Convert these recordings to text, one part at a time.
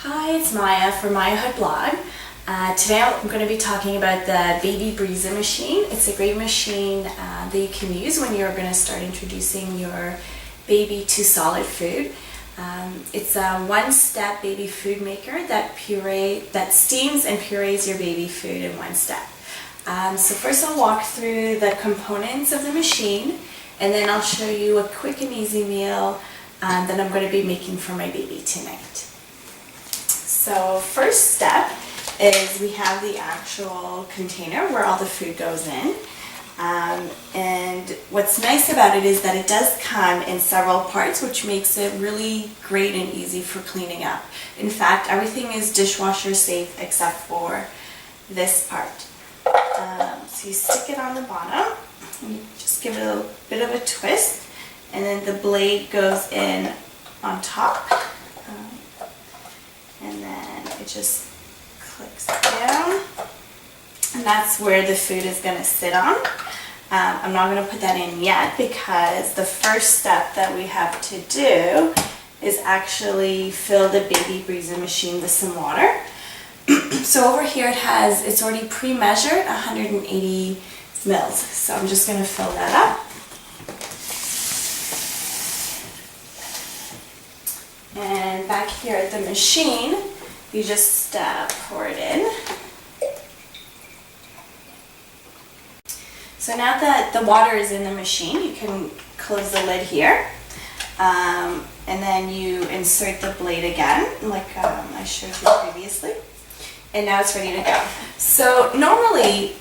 Hi, it's Maya from Mayahood blog. Today I'm going to be talking about the Baby Brezza machine. It's a great machine that you can use when you're going to start introducing your baby to solid food. It's a one-step baby food maker that steams and purees your baby food in one step. So first I'll walk through the components of the machine, and then I'll show you a quick and easy meal that I'm going to be making for my baby tonight. So first step is we have the actual container where all the food goes in. And what's nice about it is that it does come in several parts, which makes it really great and easy for cleaning up. In fact, everything is dishwasher safe except for this part. So you stick it on the bottom, and you just give it a bit of a twist, and then the blade goes in on top. And then it just clicks down, and that's where the food is going to sit on. I'm not going to put that in yet because the first step that we have to do is actually fill the Baby Brezza machine with some water. So over here it's already pre-measured 180 mils. So I'm just going to fill that up. And back here at the machine, you just pour it in. So now that the water is in the machine, you can close the lid here. And then you insert the blade again, like I showed you previously. And now it's ready to go. So normally,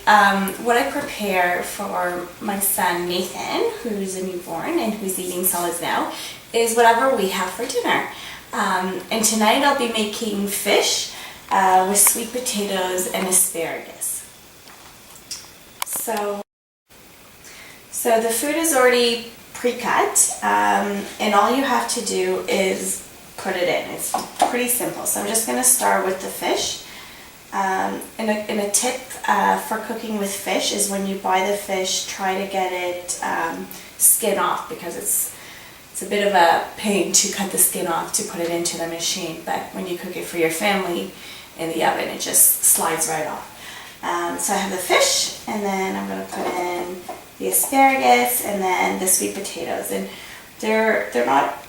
what I prepare for my son Nathan, who's a newborn and who's eating solids now, is whatever we have for dinner. And tonight I'll be making fish with sweet potatoes and asparagus. So the food is already pre-cut, and all you have to do is put it in. It's pretty simple. So I'm just going to start with the fish. And a tip for cooking with fish is when you buy the fish, try to get it skin off, because it's a bit of a pain to cut the skin off to put it into the machine, but when you cook it for your family in the oven, it just slides right off. So I have the fish, and then I'm going to put in the asparagus and then the sweet potatoes. And they're not,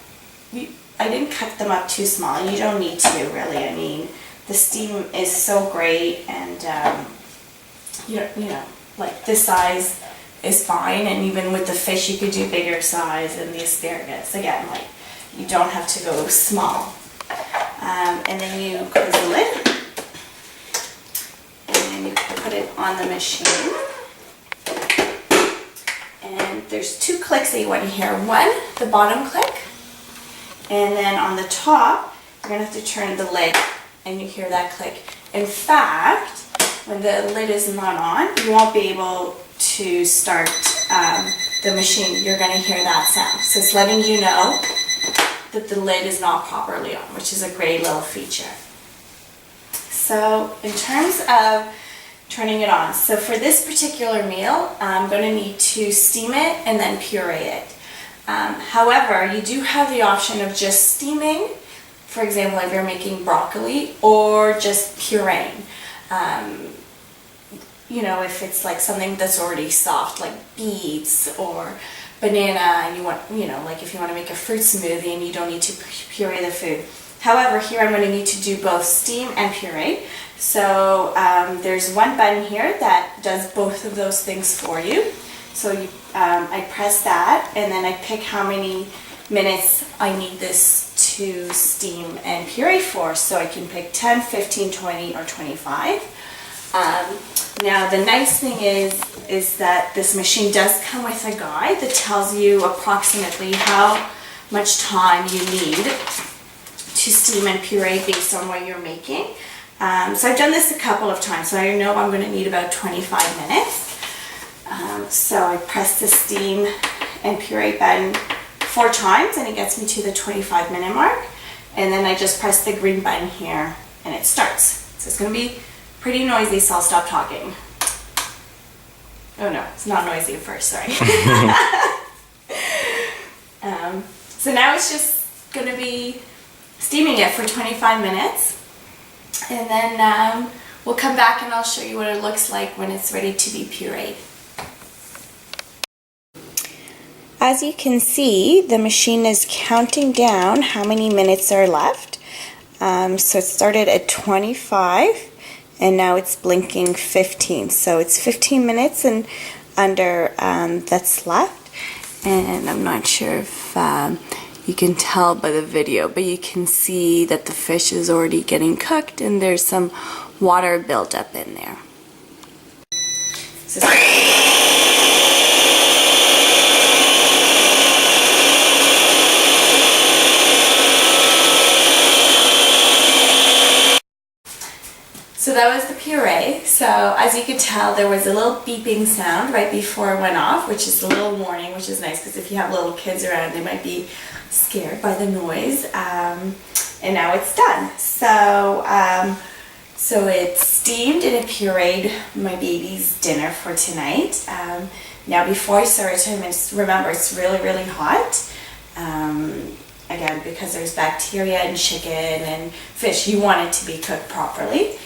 I didn't cut them up too small. You don't need to, really. I mean, the steam is so great, and you know, like this size is fine, and even with the fish you could do bigger size, and the asparagus, again, like, you don't have to go small. And then you close the lid, and you put it on the machine. And there's two clicks that you want to hear. One, the bottom click, and then on the top, you're going to have to turn the lid, and you hear that click. In fact, when the lid is not on, you won't be able to start the machine. You're going to hear that sound. So it's letting you know that the lid is not properly on, which is a great little feature. So in terms of turning it on, so for this particular meal, I'm going to need to steam it and then puree it. However, you do have the option of just steaming, for example, if you're making broccoli, or just pureeing. You know, if it's like something that's already soft, like beets or banana, and you want, you know, like if you want to make a fruit smoothie and you don't need to puree the food. However, here I'm going to need to do both steam and puree. So there's one button here that does both of those things for you. So I press that, and then I pick how many minutes I need this to steam and puree for. So I can pick 10, 15, 20, or 25. Now the nice thing is that this machine does come with a guide that tells you approximately how much time you need to steam and puree based on what you're making. So I've done this a couple of times, so I know I'm going to need about 25 minutes. So I press the steam and puree button 4 times, and it gets me to the 25-minute mark. And then I just press the green button here, and it starts. So it's going to be pretty noisy, so I'll stop talking. Oh no, it's not noisy at first, sorry. So now it's just going to be steaming it for 25 minutes. And then we'll come back and I'll show you what it looks like when it's ready to be pureed. As you can see, the machine is counting down how many minutes are left. So it started at 25 and now it's blinking 15. So it's 15 minutes and under that's left. And I'm not sure if you can tell by the video, but you can see that the fish is already getting cooked and there's some water buildup in there. So that was the puree. So as you could tell, there was a little beeping sound right before it went off, which is a little warning, which is nice because if you have little kids around, they might be scared by the noise. And now it's done. So it's steamed and it pureed my baby's dinner for tonight. Now before I serve it to him, remember it's really, really hot. Again, because there's bacteria in chicken and fish, you want it to be cooked properly.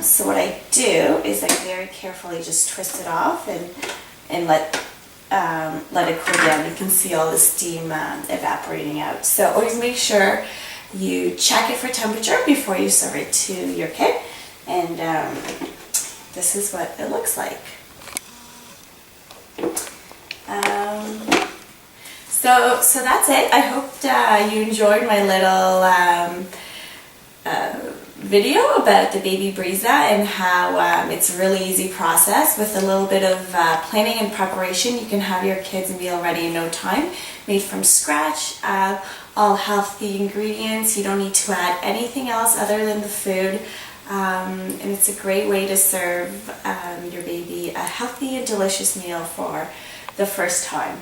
So what I do is I very carefully just twist it off and let it cool down. You can see all the steam evaporating out. So always make sure you check it for temperature before you serve it to your kid. And this is what it looks like. So that's it. I hope you enjoyed my little video about the Baby Brezza and how it's a really easy process. With a little bit of planning and preparation, you can have your kids' meal ready in no time, made from scratch, all healthy ingredients. You don't need to add anything else other than the food, and it's a great way to serve your baby a healthy and delicious meal for the first time.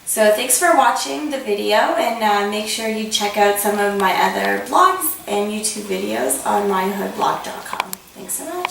So thanks for watching the video, and make sure you check out some of my other blogs and YouTube videos on myhoodblog.com. Thanks so much.